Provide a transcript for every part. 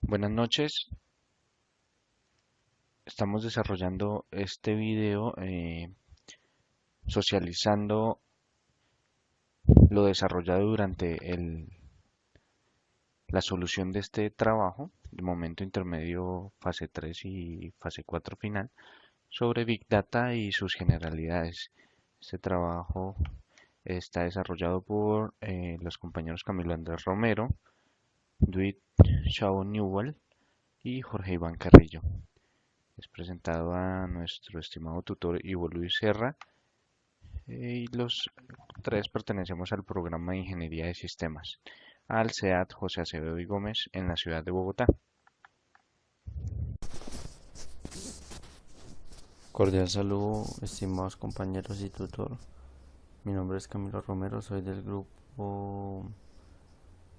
Buenas noches, estamos desarrollando este video socializando lo desarrollado durante la solución de este trabajo, de momento intermedio fase 3 y fase 4 final, sobre Big Data y sus generalidades. Este trabajo está desarrollado por los compañeros Camilo Andrés Romero, Dwight Shaw Newell y Jorge Iván Carrillo. Es presentado a nuestro estimado tutor Ivo Luis Serra y los tres pertenecemos al programa de Ingeniería de Sistemas, al CEAT José Acevedo y Gómez en la ciudad de Bogotá. Cordial saludo, estimados compañeros y tutor. Mi nombre es Camilo Romero, soy del grupo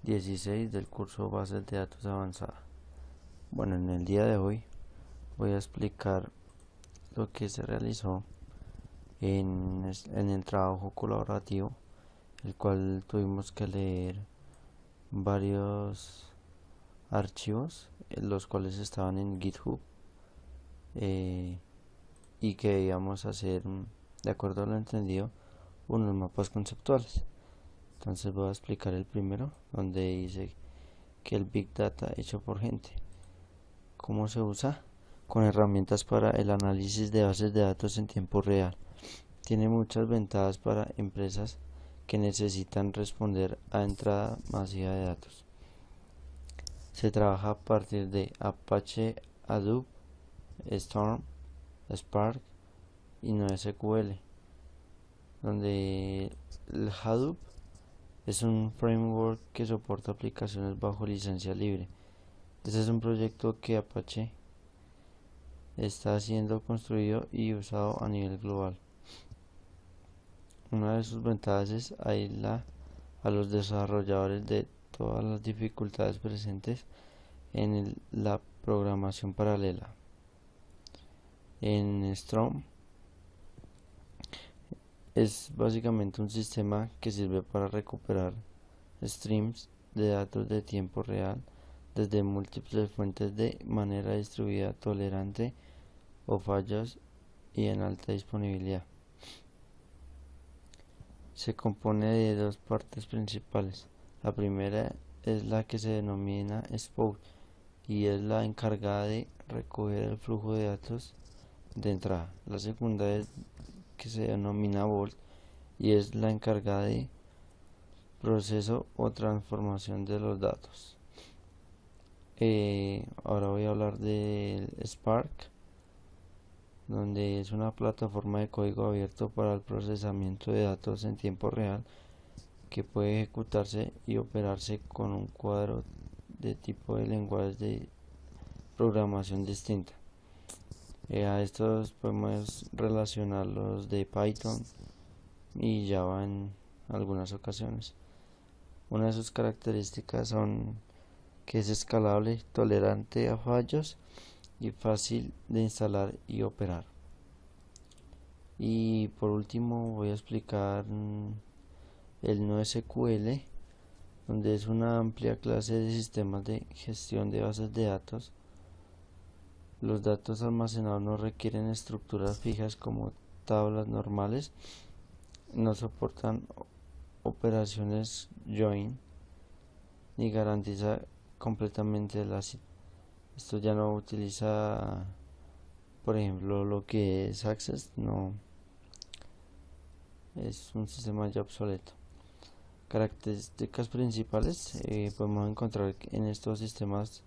16 del curso Bases de Datos Avanzada. Bueno, en el día de hoy voy a explicar lo que se realizó en el trabajo colaborativo, el cual tuvimos que leer varios archivos, los cuales estaban en GitHub, eh, y que íbamos a hacer, de acuerdo a lo entendido, unos mapas conceptuales. Entonces voy a explicar el primero, donde dice que el Big Data hecho por gente. ¿Cómo se usa? Con herramientas para el análisis de bases de datos en tiempo real. Tiene muchas ventajas para empresas que necesitan responder a entrada masiva de datos. Se trabaja a partir de Apache Hadoop, Storm, Spark y NoSQL, donde el Hadoop es un framework que soporta aplicaciones bajo licencia libre. Este es un proyecto que Apache está siendo construido y usado a nivel global. Una de sus ventajas es aislar a los desarrolladores de todas las dificultades presentes en la programación paralela. En Storm es básicamente un sistema que sirve para recuperar streams de datos de tiempo real desde múltiples fuentes de manera distribuida, tolerante o fallos y en alta disponibilidad. Se compone de dos partes principales. La primera es la que se denomina Spout y es la encargada de recoger el flujo de datos de entrada. La segunda es que se denomina Vault y es la encargada de proceso o transformación de los datos. Ahora voy a hablar del Spark, donde es una plataforma de código abierto para el procesamiento de datos en tiempo real que puede ejecutarse y operarse con un cuadro de tipo de lenguajes de programación distinta. A estos podemos relacionar los de Python y Java en algunas ocasiones. Una de sus características son que es escalable, tolerante a fallos y fácil de instalar y operar. Y por último voy a explicar el NoSQL, donde es una amplia clase de sistemas de gestión de bases de datos. Los datos almacenados no requieren estructuras fijas como tablas normales, no soportan operaciones join ni garantiza completamente la cita. Esto ya no utiliza, por ejemplo, lo que es Access, no, es un sistema ya obsoleto. Características principales podemos encontrar que en estos sistemas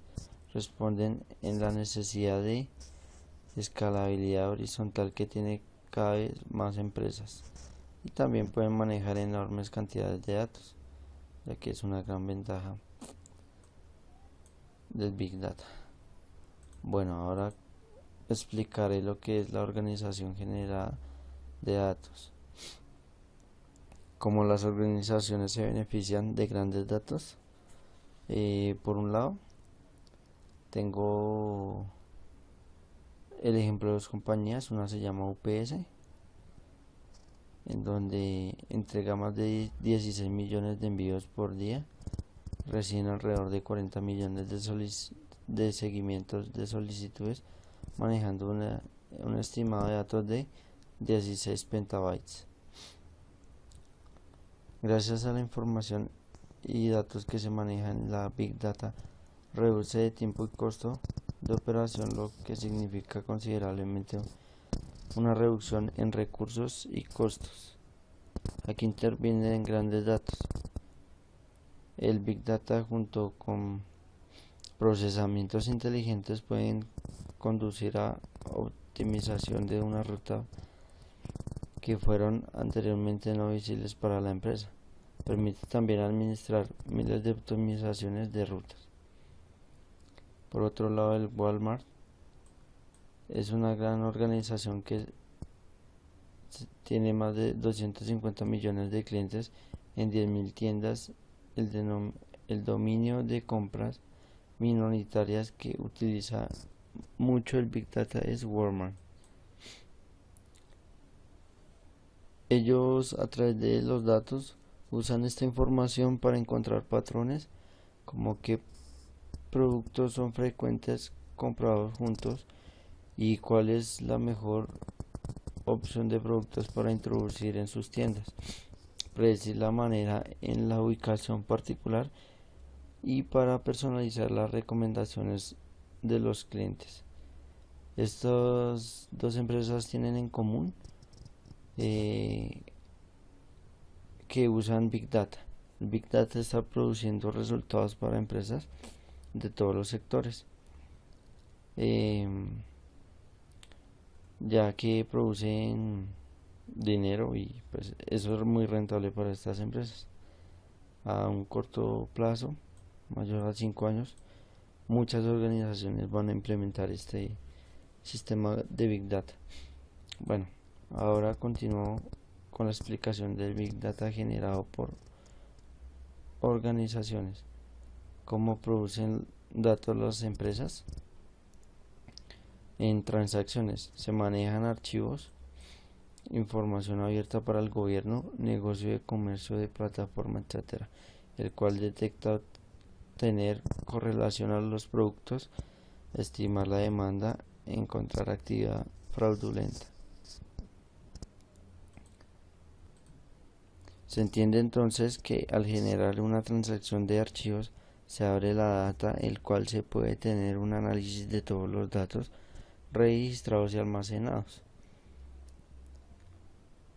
responden en la necesidad de escalabilidad horizontal que tiene cada vez más empresas y también pueden manejar enormes cantidades de datos, ya que es una gran ventaja del Big Data. Bueno, ahora explicaré lo que es la organización generada de datos. Cómo las organizaciones se benefician de grandes datos. Por un lado, tengo el ejemplo de dos compañías, una se llama UPS, en donde entrega más de 16 millones de envíos por día, reciben alrededor de 40 millones de seguimientos de solicitudes, manejando un estimado de datos de 16 petabytes. Gracias a la información y datos que se manejan en la Big Data, reduce de tiempo y costo de operación, lo que significa considerablemente una reducción en recursos y costos. Aquí intervienen grandes datos. El Big Data junto con procesamientos inteligentes pueden conducir a optimización de una ruta que fueron anteriormente no visibles para la empresa. Permite también administrar miles de optimizaciones de rutas. Por otro lado, el Walmart es una gran organización que tiene más de 250 millones de clientes en 10.000 tiendas. El dominio de compras minoritarias que utiliza mucho el Big Data es Walmart. Ellos, a través de los datos, usan esta información para encontrar patrones, como qué productos son frecuentes comprados juntos y cuál es la mejor opción de productos para introducir en sus tiendas, predecir la manera en la ubicación particular y para personalizar las recomendaciones de los clientes. Estas dos empresas tienen en común que usan Big Data. El Big Data está produciendo resultados para empresas de todos los sectores, ya que producen dinero y pues eso es muy rentable para estas empresas. A un corto plazo, mayor a 5 años, muchas organizaciones van a implementar este sistema de Big Data. Bueno, ahora continúo con la explicación del Big Data generado por organizaciones. ¿Cómo producen datos las empresas? En transacciones se manejan archivos, información abierta para el gobierno, negocio de comercio de plataforma, etc., el cual detecta tener correlación a los productos, estimar la demanda, encontrar actividad fraudulenta. Se entiende entonces que al generar una transacción de archivos se abre la data, el cual se puede tener un análisis de todos los datos registrados y almacenados.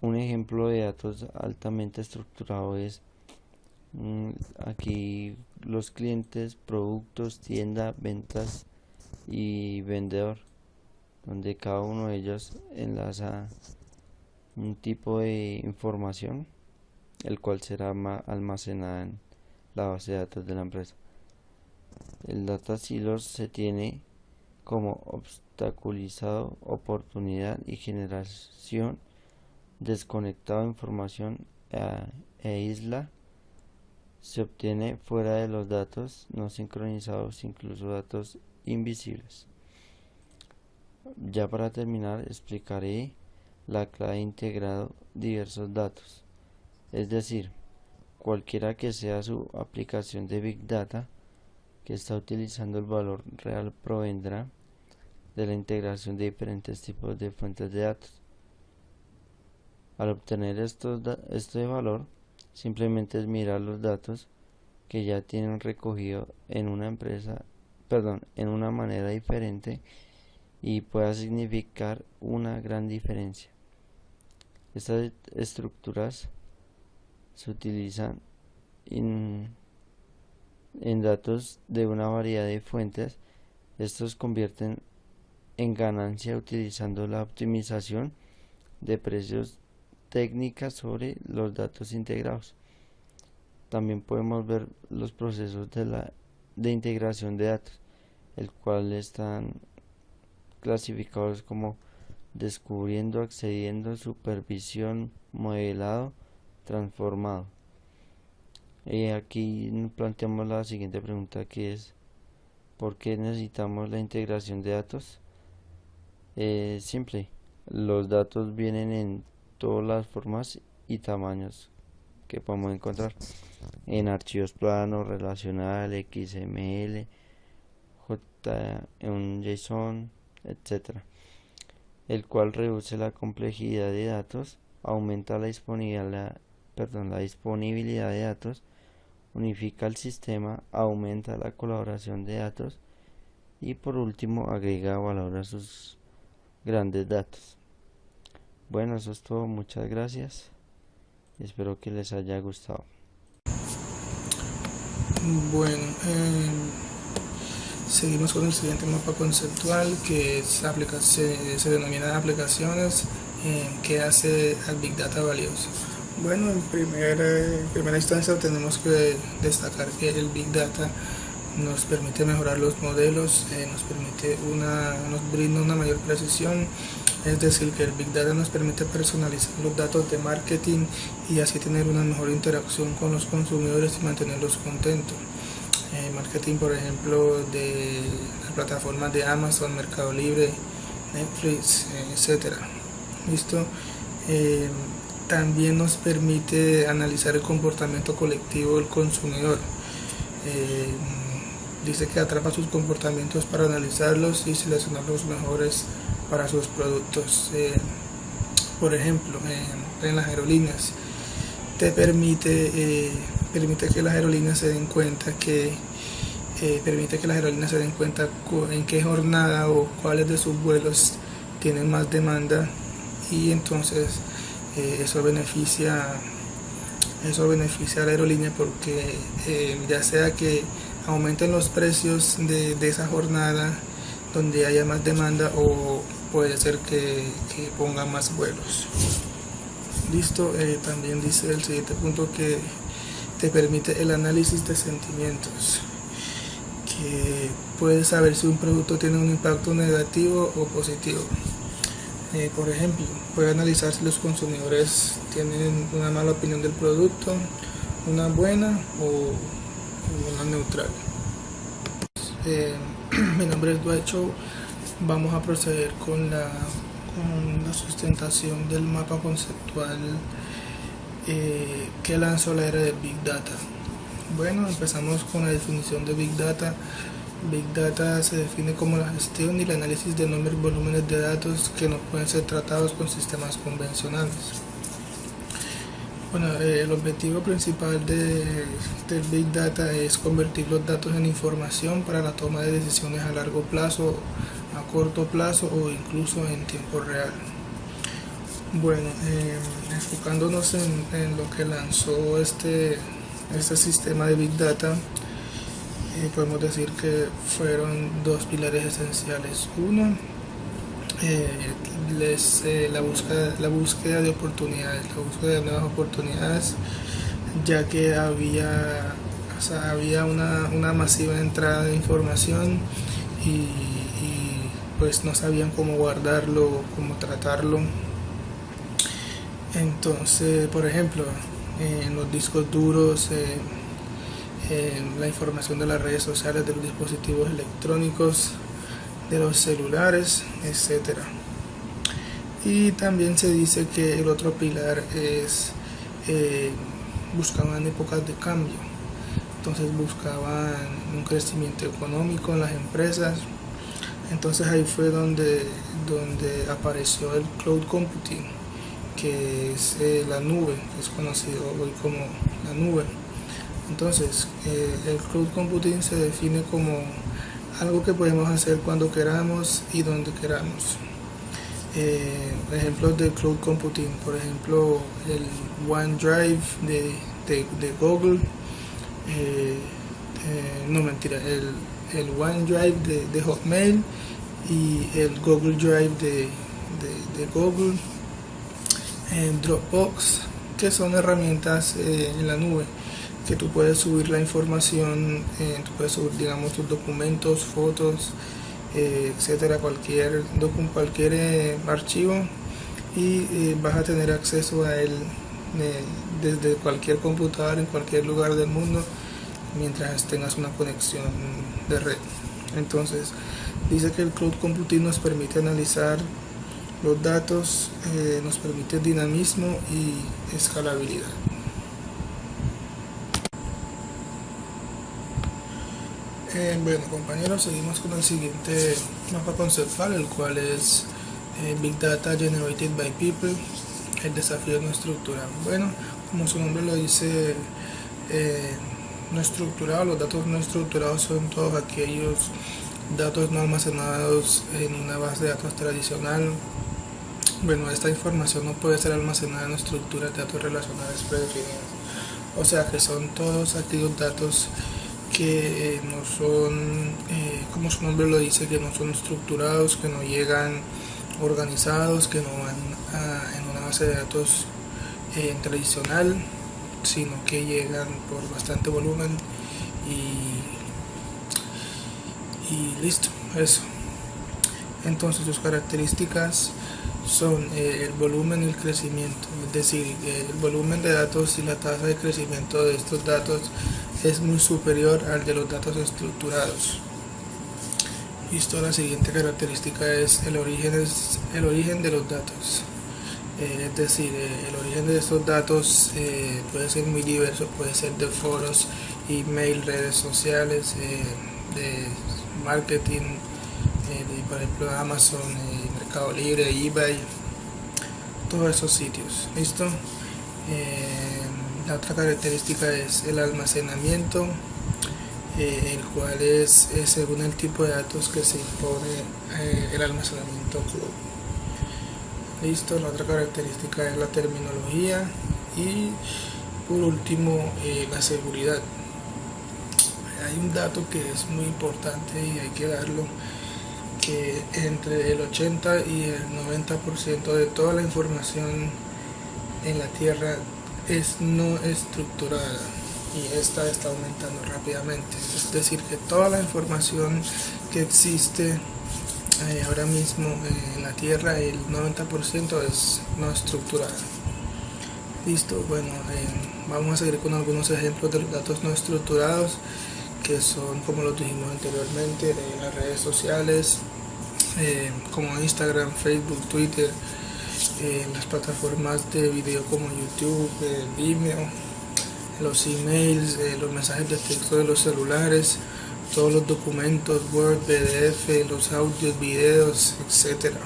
Un ejemplo de datos altamente estructurado es aquí los clientes, productos, tienda, ventas y vendedor, donde cada uno de ellos enlaza un tipo de información, el cual será almacenada en la base de datos de la empresa. El data silos se tiene como obstaculizado, oportunidad y generación, desconectado información e isla. Se obtiene fuera de los datos no sincronizados, incluso datos invisibles. Ya para terminar, explicaré la clave integrado diversos datos, es decir, cualquiera que sea su aplicación de Big Data que está utilizando el valor real provendrá de la integración de diferentes tipos de fuentes de datos. Al obtener este valor, simplemente es mirar los datos que ya tienen recogido en una en una manera diferente y pueda significar una gran diferencia. Estas estructuras se utilizan en datos de una variedad de fuentes. Estos convierten en ganancia utilizando la optimización de precios técnicas sobre los datos integrados. También podemos ver los procesos de integración de datos, el cual están clasificados como descubriendo, accediendo, supervisión, modelado, transformado. Y aquí planteamos la siguiente pregunta, que es ¿por qué necesitamos la integración de datos? Simple, los datos vienen en todas las formas y tamaños que podemos encontrar en archivos planos, relacional, XML, un JSON, etcétera, el cual reduce la complejidad de datos, aumenta la disponibilidad de datos, unifica el sistema, aumenta la colaboración de datos y por último agrega valor a sus grandes datos. Bueno, eso es todo, muchas gracias y espero que les haya gustado. Bueno, seguimos con el siguiente mapa conceptual, que se denomina aplicaciones que hace al Big Data valioso. Bueno, en primera instancia tenemos que destacar que el Big Data nos permite mejorar los modelos, nos brinda una mayor precisión. Es decir, que el Big Data nos permite personalizar los datos de marketing y así tener una mejor interacción con los consumidores y mantenerlos contentos. Marketing, por ejemplo, de las plataformas de Amazon, Mercado Libre, Netflix, etcétera. ¿Listo? También nos permite analizar el comportamiento colectivo del consumidor. Dice que atrapa sus comportamientos para analizarlos y seleccionar los mejores para sus productos. Por ejemplo, en las aerolíneas te permite que las aerolíneas se den cuenta en qué jornada o cuáles de sus vuelos tienen más demanda, y entonces eso beneficia a la aerolínea, porque ya sea que aumenten los precios de esa jornada donde haya más demanda, o puede ser que pongan más vuelos. Listo. También dice el siguiente punto que te permite el análisis de sentimientos, que puedes saber si un producto tiene un impacto negativo o positivo. Por ejemplo, puede analizar si los consumidores tienen una mala opinión del producto, una buena o una neutral. Mi nombre es Dwight Chow. Vamos a proceder con la sustentación del mapa conceptual que lanzó la era del Big Data. Bueno, empezamos con la definición de Big Data. Big Data se define como la gestión y el análisis de enormes volúmenes de datos que no pueden ser tratados con sistemas convencionales. Bueno, el objetivo principal del Big Data es convertir los datos en información para la toma de decisiones a largo plazo, a corto plazo o incluso en tiempo real. Bueno, enfocándonos en lo que lanzó este sistema de Big Data, podemos decir que fueron dos pilares esenciales. Uno, la búsqueda de oportunidades, la búsqueda de nuevas oportunidades, ya que había una masiva entrada de información y pues no sabían cómo guardarlo, cómo tratarlo. Entonces, por ejemplo, en los discos duros, la información de las redes sociales, de los dispositivos electrónicos, de los celulares, etcétera. Y también se dice que el otro pilar es buscaban épocas de cambio. Entonces buscaban un crecimiento económico en las empresas. Entonces ahí fue donde apareció el cloud computing, que es la nube, es conocido hoy como la nube. Entonces, el cloud computing se define como algo que podemos hacer cuando queramos y donde queramos. Ejemplos de cloud computing, por ejemplo, el OneDrive de Google, el OneDrive de Hotmail y el Google Drive de Google, Dropbox, que son herramientas en la nube, que tú puedes subir la información, tú puedes subir, digamos, tus documentos, fotos, etcétera, cualquier archivo, y vas a tener acceso a él desde cualquier computador en cualquier lugar del mundo, mientras tengas una conexión de red. Entonces, dice que el cloud computing nos permite analizar los datos, nos permite dinamismo y escalabilidad. Bueno, compañeros, seguimos con el siguiente mapa conceptual, el cual es Big Data Generated by People, el desafío no estructurado. Bueno, como su nombre lo dice, eh, no estructurado, los datos no estructurados son todos aquellos datos no almacenados en una base de datos tradicional. Bueno, esta información no puede ser almacenada en estructuras de datos relacionales predefinidas. O sea que son todos aquellos datos que no son, como su nombre lo dice, que no son estructurados, que no llegan organizados, que no van en una base de datos tradicional, sino que llegan por bastante volumen y listo, eso. Entonces sus características son el volumen y el crecimiento, es decir, el volumen de datos y la tasa de crecimiento de estos datos es muy superior al de los datos estructurados. Listo, la siguiente característica es el origen de los datos. Es decir, el origen de estos datos puede ser muy diverso, puede ser de foros, email, redes sociales, de marketing, de, por ejemplo, Amazon, Mercado Libre, eBay, todos esos sitios. ¿Listo? La otra característica es el almacenamiento, el cual es según el tipo de datos que se impone el almacenamiento. Listo, la otra característica es la terminología y por último la seguridad. Hay un dato que es muy importante y hay que darlo, que entre el 80 y el 90% de toda la información en la Tierra es no estructurada y esta está aumentando rápidamente. Es decir, que toda la información que existe ahora mismo en la Tierra, el 90% es no estructurada. Listo, bueno, vamos a seguir con algunos ejemplos de los datos no estructurados, que son, como lo dijimos anteriormente, las redes sociales, como Instagram, Facebook, Twitter, las plataformas de video como YouTube, Vimeo, los emails, los mensajes de texto de los celulares, todos los documentos, Word, PDF, los audios, videos, etcétera.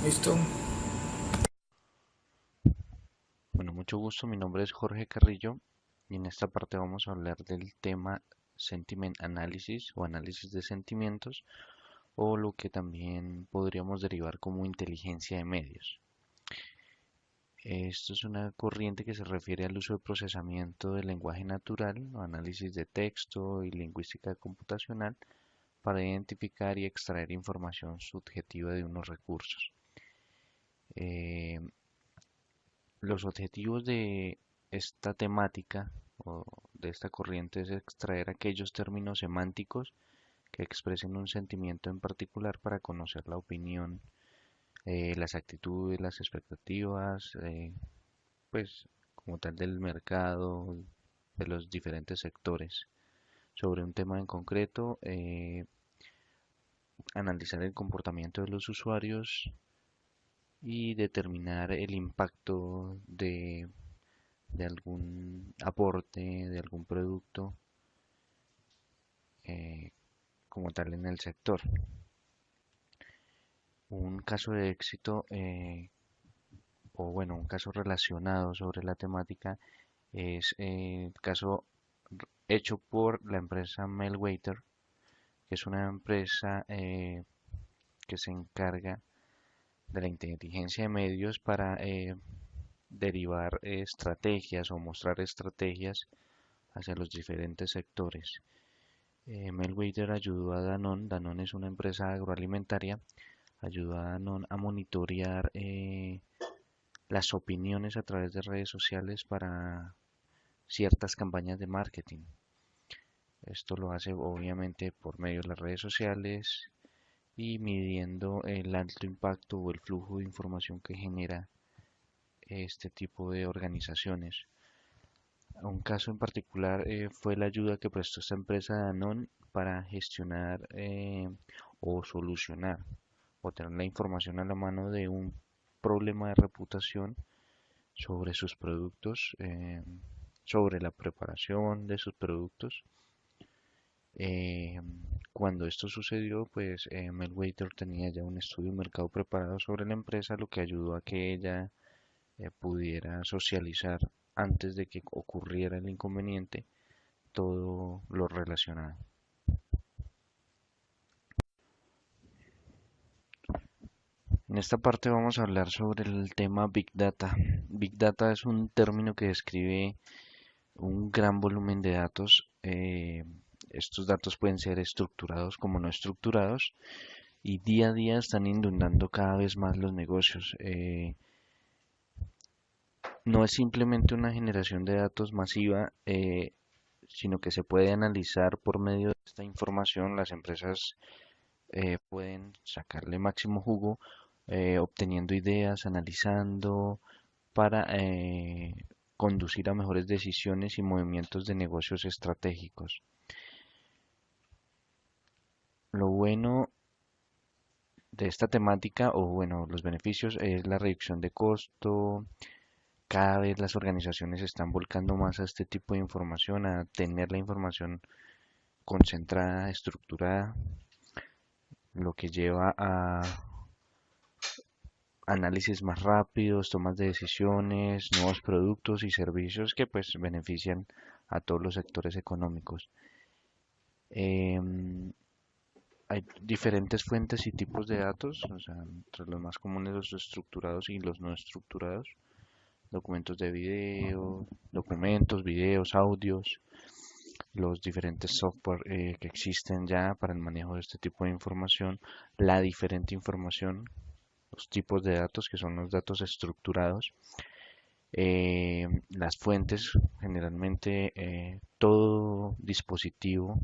¿Listo? Bueno, mucho gusto, mi nombre es Jorge Carrillo y en esta parte vamos a hablar del tema Sentiment Analysis o análisis de sentimientos o lo que también podríamos derivar como inteligencia de medios. Esto es una corriente que se refiere al uso de procesamiento del lenguaje natural, o análisis de texto y lingüística computacional para identificar y extraer información subjetiva de unos recursos. Eh, los objetivos de esta temática o de esta corriente es extraer aquellos términos semánticos que expresen un sentimiento en particular para conocer la opinión, las actitudes, las expectativas, pues como tal del mercado, de los diferentes sectores sobre un tema en concreto, analizar el comportamiento de los usuarios y determinar el impacto de algún aporte, de algún producto eh, como tal en el sector. Un caso de éxito o bueno, un caso relacionado sobre la temática es el caso hecho por la empresa Mailwaiter, que es una empresa que se encarga de la inteligencia de medios para derivar estrategias o mostrar estrategias hacia los diferentes sectores. Mailwaiter ayudó a Danone. Danone es una empresa agroalimentaria, ayudó a Danone a monitorear las opiniones a través de redes sociales para ciertas campañas de marketing. Esto lo hace obviamente por medio de las redes sociales y midiendo el alto impacto o el flujo de información que genera este tipo de organizaciones. Un caso en particular fue la ayuda que prestó esta empresa Danone para gestionar o solucionar o tener la información a la mano de un problema de reputación sobre sus productos, sobre la preparación de sus productos Eh, Cuando esto sucedió, pues Mel Waiter tenía ya un estudio de mercado preparado sobre la empresa, lo que ayudó a que ella pudiera socializar antes de que ocurriera el inconveniente todo lo relacionado. En esta parte vamos a hablar sobre el tema Big Data. Big Data es un término que describe un gran volumen de datos. Estos datos pueden ser estructurados como no estructurados y día a día están inundando cada vez más los negocios. No es simplemente una generación de datos masiva, sino que se puede analizar por medio de esta información. Las empresas pueden sacarle máximo jugo, obteniendo ideas, analizando para conducir a mejores decisiones y movimientos de negocios estratégicos. Lo bueno de esta temática, o bueno, los beneficios, es la reducción de costo. Cada vez las organizaciones se están volcando más a este tipo de información, a tener la información concentrada, estructurada, lo que lleva a análisis más rápidos, tomas de decisiones, nuevos productos y servicios que pues benefician a todos los sectores económicos. Em, Hay diferentes fuentes y tipos de datos, o sea, entre los más comunes los estructurados y los no estructurados, documentos de video, documentos, videos, audios, los diferentes software que existen ya para el manejo de este tipo de información, la diferente información, los tipos de datos que son los datos estructurados, las fuentes, generalmente todo dispositivo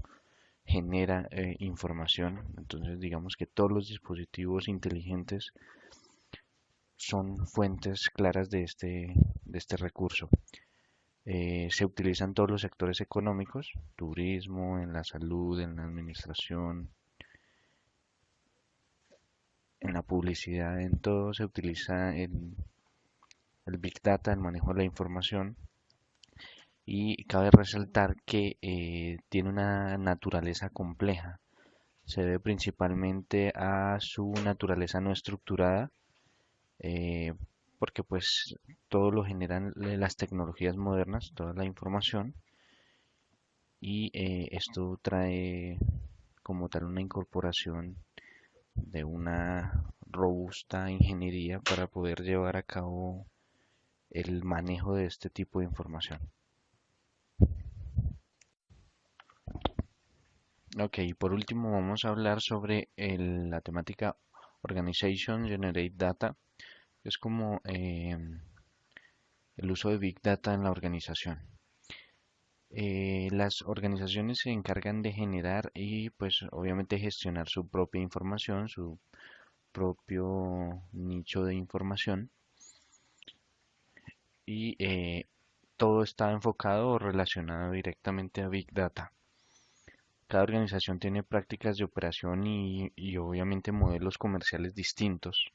genera información, entonces digamos que todos los dispositivos inteligentes son fuentes claras de este recurso. Se utiliza en todos los sectores económicos, turismo, en la salud, en la administración, en la publicidad, en todo se utiliza el Big Data, el manejo de la información. Y cabe resaltar que tiene una naturaleza compleja. Se debe principalmente a su naturaleza no estructurada, eh, porque pues todo lo generan las tecnologías modernas, toda la información, y esto trae como tal una incorporación de una robusta ingeniería para poder llevar a cabo el manejo de este tipo de información. Ok, por último vamos a hablar sobre la temática Organization Generate Data. Es como el uso de Big Data en la organización. Las organizaciones se encargan de generar y pues obviamente gestionar su propia información, su propio nicho de información y todo está enfocado o relacionado directamente a Big Data. Cada organización tiene prácticas de operación y obviamente modelos comerciales distintos,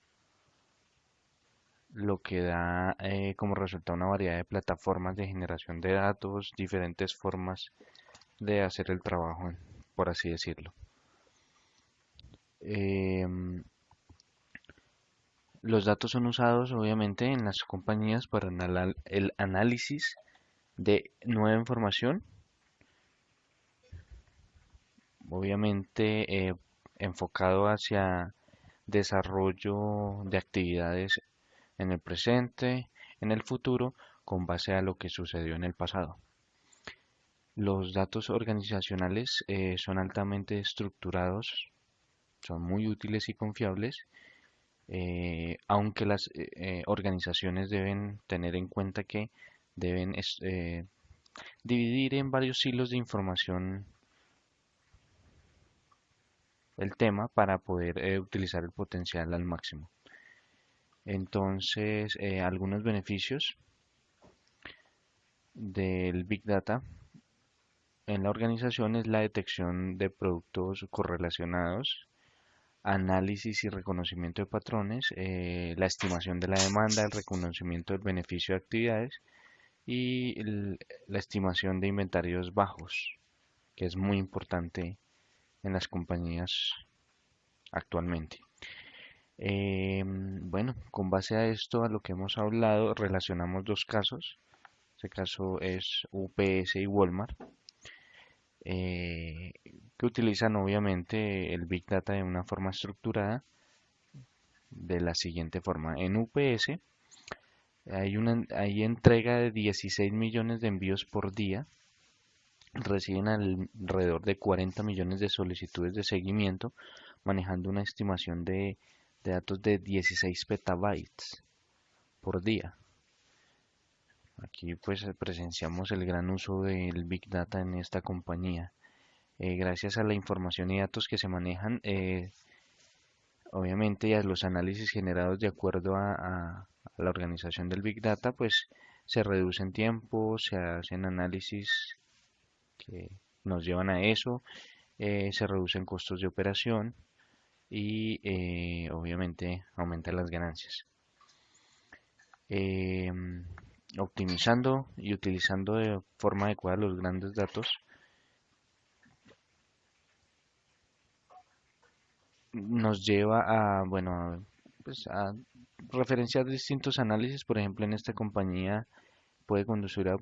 lo que da como resultado una variedad de plataformas de generación de datos, diferentes formas de hacer el trabajo, por así decirlo. Em, los datos son usados obviamente en las compañías para el análisis de nueva información, obviamente enfocado hacia desarrollo de actividades en el presente, en el futuro, con base a lo que sucedió en el pasado. Los datos organizacionales son altamente estructurados, son muy útiles y confiables, aunque las organizaciones deben tener en cuenta que deben dividir en varios hilos de información el tema para poder utilizar el potencial al máximo. Entonces, algunos beneficios del Big Data en la organización es la detección de productos correlacionados, análisis y reconocimiento de patrones, la estimación de la demanda, el reconocimiento del beneficio de actividades y la estimación de inventarios bajos. que es muy importante en las compañías actualmente. Bueno, con base a esto, a lo que hemos hablado, relacionamos dos casos. Este caso es UPS y Walmart, eh, que utilizan obviamente el Big Data de una forma estructurada de la siguiente forma. En UPS hay entrega de 16 millones de envíos por día, reciben alrededor de 40 millones de solicitudes de seguimiento, manejando una estimación de datos de 16 petabytes por día. Aquí pues presenciamos el gran uso del Big Data en esta compañía. Gracias a la información y datos que se manejan, obviamente, y a los análisis generados de acuerdo a la organización del Big Data, pues se reducen tiempos, se hacen análisis que nos llevan a eso, se reducen costos de operación y obviamente aumentan las ganancias. Optimizando y utilizando de forma adecuada los grandes datos, nos lleva a, bueno, pues a referenciar distintos análisis. Por ejemplo, en esta compañía puede conducir a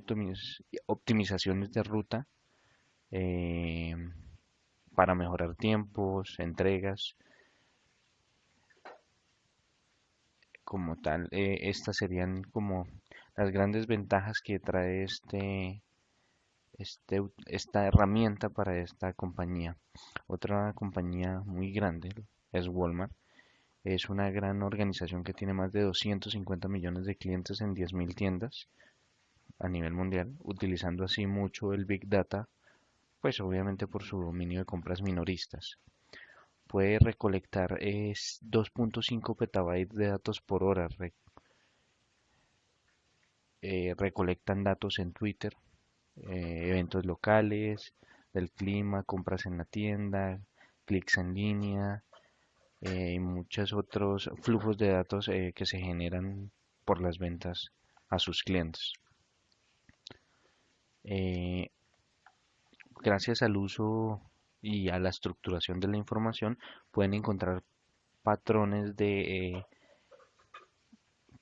optimizaciones de ruta, eh, para mejorar tiempos, entregas, como tal. Estas serían como las grandes ventajas que trae esta herramienta para esta compañía. Otra compañía muy grande es Walmart. Es una gran organización que tiene más de 250 millones de clientes en 10.000 tiendas a nivel mundial, utilizando así mucho el Big Data, pues obviamente por su dominio de compras minoristas. Puede recolectar 2.5 petabytes de datos por hora. Recolectan datos en Twitter, eventos locales, del clima, compras en la tienda, clics en línea, y muchos otros flujos de datos que se generan por las ventas a sus clientes. Eh, Gracias al uso y a la estructuración de la información, pueden encontrar patrones de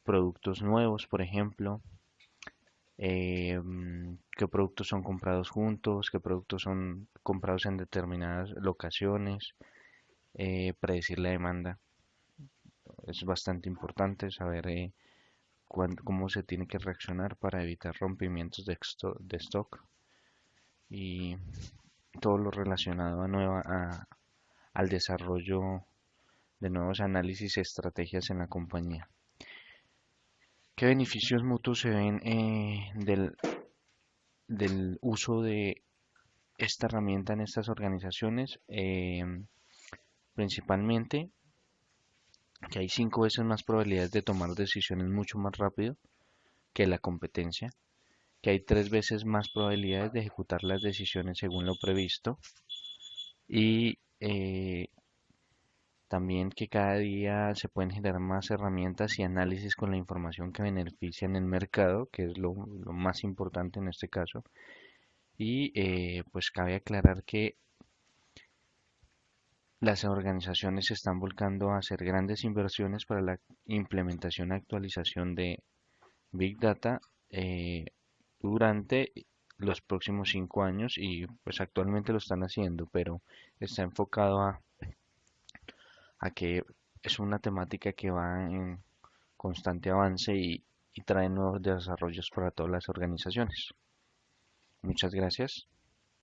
productos nuevos, por ejemplo, qué productos son comprados juntos, qué productos son comprados en determinadas locaciones, predecir la demanda. Es bastante importante saber cómo se tiene que reaccionar para evitar rompimientos de stock y todo lo relacionado al desarrollo de nuevos análisis y estrategias en la compañía. ¿Qué beneficios mutuos se ven del uso de esta herramienta en estas organizaciones? Principalmente que hay 5 veces más probabilidades de tomar decisiones mucho más rápido que la competencia, que hay 3 veces más probabilidades de ejecutar las decisiones según lo previsto y también que cada día se pueden generar más herramientas y análisis con la información que benefician el mercado, que es lo más importante en este caso. Y pues cabe aclarar que las organizaciones se están volcando a hacer grandes inversiones para la implementación y actualización de Big Data durante los próximos 5 años y pues actualmente lo están haciendo, pero está enfocado a que es una temática que va en constante avance y trae nuevos desarrollos para todas las organizaciones. Muchas gracias.